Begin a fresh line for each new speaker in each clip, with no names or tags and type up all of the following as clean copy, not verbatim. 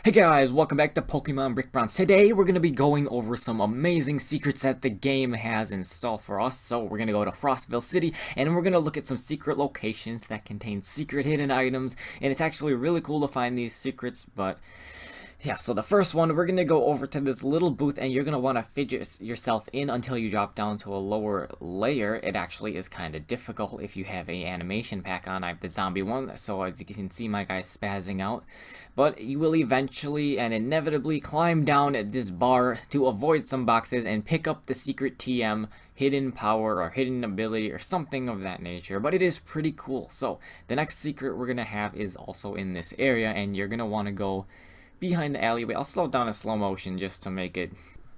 Hey guys, welcome back to Pokemon Brick Bronze. Today we're going to be going over some amazing secrets that the game has in store for us. So we're going to go to Frostville City and we're going to look at some secret locations that contain secret hidden items. And it's actually really cool to find these secrets, but yeah, so the first one, we're going to go over to this little booth and you're going to want to fidget yourself in until you drop down to a lower layer. It actually is kind of difficult if you have a animation pack on. I have the zombie one, so as you can see my guy's spazzing out. But you will eventually and inevitably climb down at this bar to avoid some boxes and pick up the secret TM, hidden power or hidden ability or something of that nature. But it is pretty cool. So the next secret we're going to have is also in this area and you're going to want to go behind the alleyway. I'll slow down in slow motion just to make it.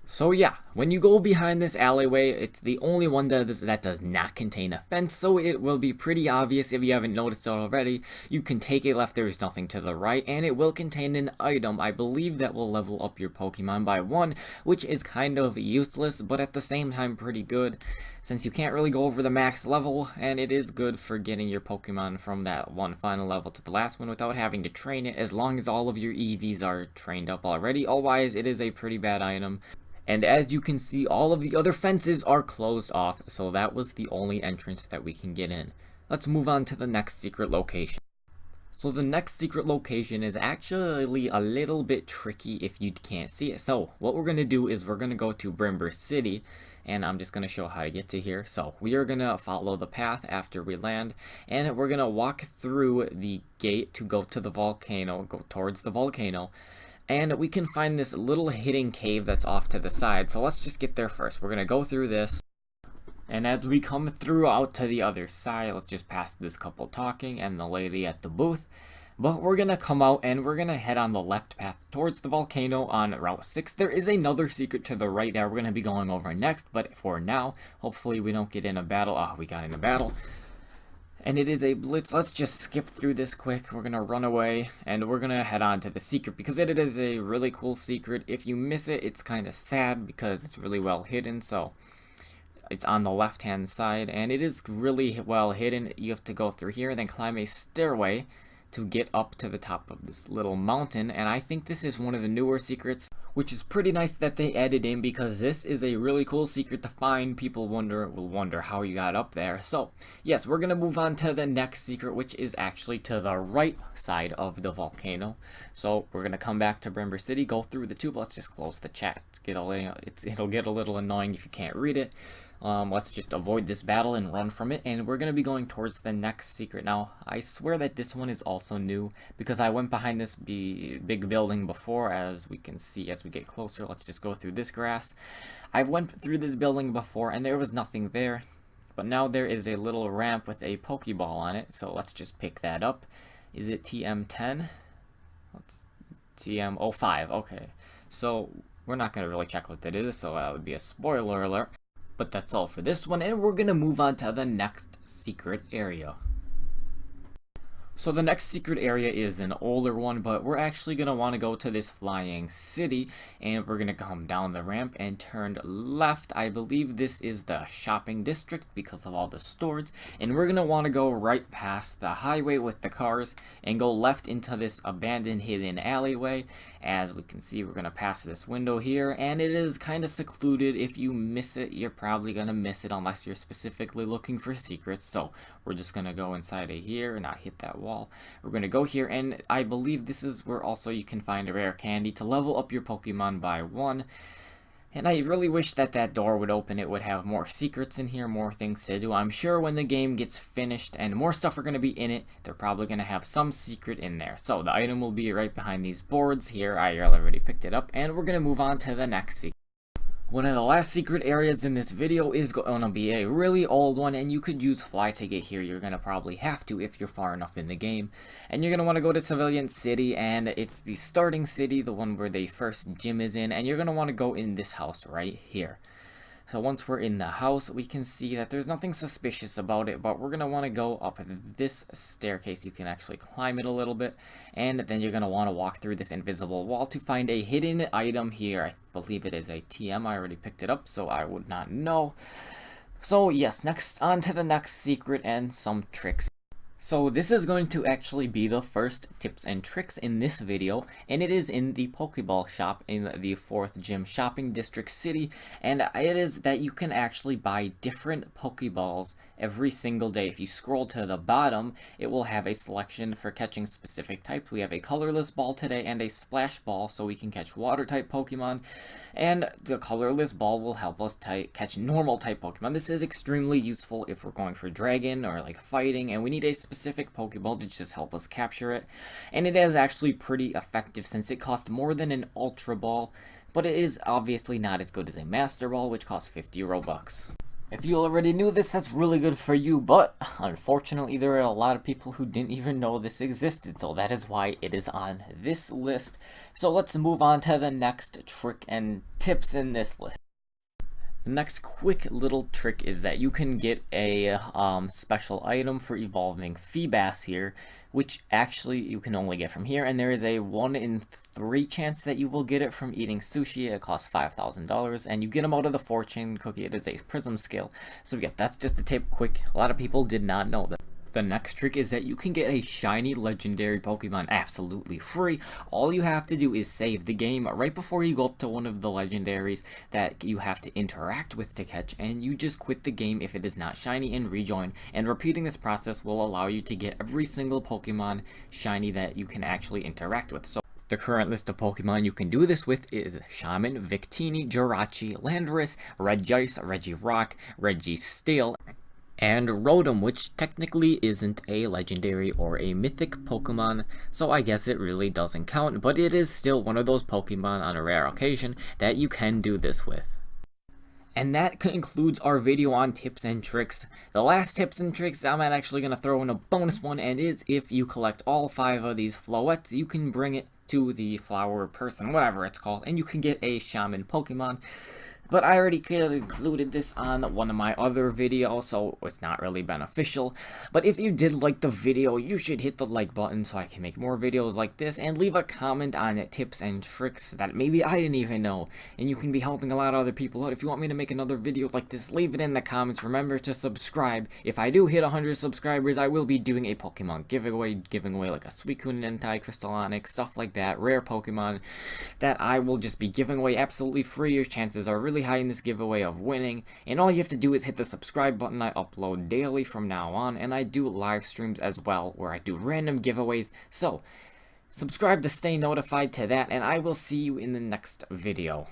So yeah, when you go behind this alleyway, it's the only one that does not contain a fence, so it will be pretty obvious if you haven't noticed it already. You can take a left, there is nothing to the right, and it will contain an item, I believe, that will level up your Pokemon by 1, which is kind of useless, but at the same time pretty good, since you can't really go over the max level, and it is good for getting your Pokemon from that one final level to the last one without having to train it, as long as all of your EVs are trained up already. Otherwise, it is a pretty bad item. And as you can see, all of the other fences are closed off, so that was the only entrance that we can get in. Let's move on to the next secret location. So the next secret location is actually a little bit tricky if you can't see it. So what we're going to do is we're going to go to Brimber City, and I'm just going to show how to get to here. So we are going to follow the path after we land, and we're going to walk through the gate to go to the volcano, go towards the volcano. And we can find this little hidden cave that's off to the side. So let's just get there first. We're going to go through this. And as we come through out to the other side, let's just pass this couple talking and the lady at the booth. But we're going to come out and we're going to head on the left path towards the volcano on Route 6. There is another secret to the right that we're going to be going over next. But for now, hopefully we don't get in a battle. Oh, we got in a battle. And it is a blitz. Let's just skip through this quick. We're going to run away, and we're going to head on to the secret, because it is a really cool secret. If you miss it, it's kind of sad, because it's really well hidden, so it's on the left-hand side, and it is really well hidden. You have to go through here, and then climb a stairway to get up to the top of this little mountain, and I think this is one of the newer secrets, which is pretty nice that they added in, because this is a really cool secret to find. People will wonder how you got up there. So yes, we're gonna move on to the next secret, which is actually to the right side of the volcano. So we're gonna come back to Brimber City, go through the tube. Let's just close the chat. It'll get a little annoying if you can't read it. Let's just avoid this battle and run from it, and we're going to be going towards the next secret. Now, I swear that this one is also new, because I went behind this big building before, as we can see as we get closer. Let's just go through this grass. I've went through this building before, and there was nothing there, but now there is a little ramp with a Pokeball on it, so let's just pick that up. Is it TM10? Let's TM05, okay. So, we're not going to really check what that is, so that would be a spoiler alert. But that's all for this one, and we're going to move on to the next secret area. So the next secret area is an older one, but we're actually going to want to go to this flying city, and we're going to come down the ramp and turn left. I believe this is the shopping district because of all the stores, and we're going to want to go right past the highway with the cars and go left into this abandoned hidden alleyway. As we can see, we're going to pass this window here, and it is kind of secluded. If you miss it, you're probably going to miss it unless you're specifically looking for secrets. So we're just going to go inside of here and not hit that wall. We're going to go here, and I believe this is where also you can find a rare candy to level up your Pokemon by 1. And I really wish that that door would open. It would have more secrets in here, more things to do. I'm sure when the game gets finished and more stuff are going to be in it, they're probably going to have some secret in there. So the item will be right behind these boards here. I already picked it up, and we're going to move on to the next secret. One of the last secret areas in this video is going to be a really old one, and you could use Fly to get here. You're going to probably have to if you're far enough in the game. And you're going to want to go to Civilian City, and it's the starting city, the one where the first gym is in, and you're going to want to go in this house right here. So once we're in the house, we can see that there's nothing suspicious about it, but we're going to want to go up this staircase. You can actually climb it a little bit, and then you're going to want to walk through this invisible wall to find a hidden item here. I believe it is a TM. I already picked it up, so I would not know. So yes, next on to the next secret and some tricks. So this is going to actually be the first tips and tricks in this video, and it is in the Pokeball shop in the 4th Gym Shopping District City, and it is that you can actually buy different Pokeballs every single day. If you scroll to the bottom, it will have a selection for catching specific types. We have a colorless ball today and a splash ball, so we can catch water type Pokemon, and the colorless ball will help us catch normal type Pokemon. This is extremely useful if we're going for dragon or like fighting, and we need a specific Pokeball to just help us capture it. And it is actually pretty effective since it costs more than an Ultra Ball, but it is obviously not as good as a Master Ball, which costs 50 Robux. If you already knew this, that's really good for you, but unfortunately there are a lot of people who didn't even know this existed, so that is why it is on this list. So let's move on to the next trick and tips in this list. The next quick little trick is that you can get a special item for evolving Feebas here, which actually you can only get from here, and there is a 1 in 3 chance that you will get it from eating sushi. It costs $5,000, and you get them out of the fortune cookie. It is a Prism Scale. So yeah, that's just a tip quick. A lot of people did not know that. The next trick is that you can get a shiny legendary Pokemon absolutely free. All you have to do is save the game right before you go up to one of the legendaries that you have to interact with to catch, and you just quit the game if it is not shiny and rejoin. And repeating this process will allow you to get every single Pokemon shiny that you can actually interact with. So the current list of Pokemon you can do this with is Shaman, Victini, Jirachi, Landorus, Regice, Regirock, Registeel, and Rotom, which technically isn't a legendary or a mythic Pokemon, so I guess it really doesn't count, but it is still one of those Pokemon on a rare occasion that you can do this with. And that concludes our video on tips and tricks. The last tips and tricks, I'm actually going to throw in a bonus one, and is if you collect all 5 of these Floettes, you can bring it to the flower person, whatever it's called, and you can get a Shaman Pokemon. But I already included this on one of my other videos, so it's not really beneficial. But if you did like the video, you should hit the like button so I can make more videos like this, and leave a comment on tips and tricks that maybe I didn't even know. And you can be helping a lot of other people out. If you want me to make another video like this, leave it in the comments. Remember to subscribe. If I do hit 100 subscribers, I will be doing a Pokemon giveaway, giving away like a Suicune, Entei, Crystallonic, stuff like that, rare Pokemon that I will just be giving away absolutely free. Your chances are really high in this giveaway of winning, and all you have to do is hit the subscribe button. I upload daily from now on, and I do live streams as well where I do random giveaways, so subscribe to stay notified to that, and I will see you in the next video.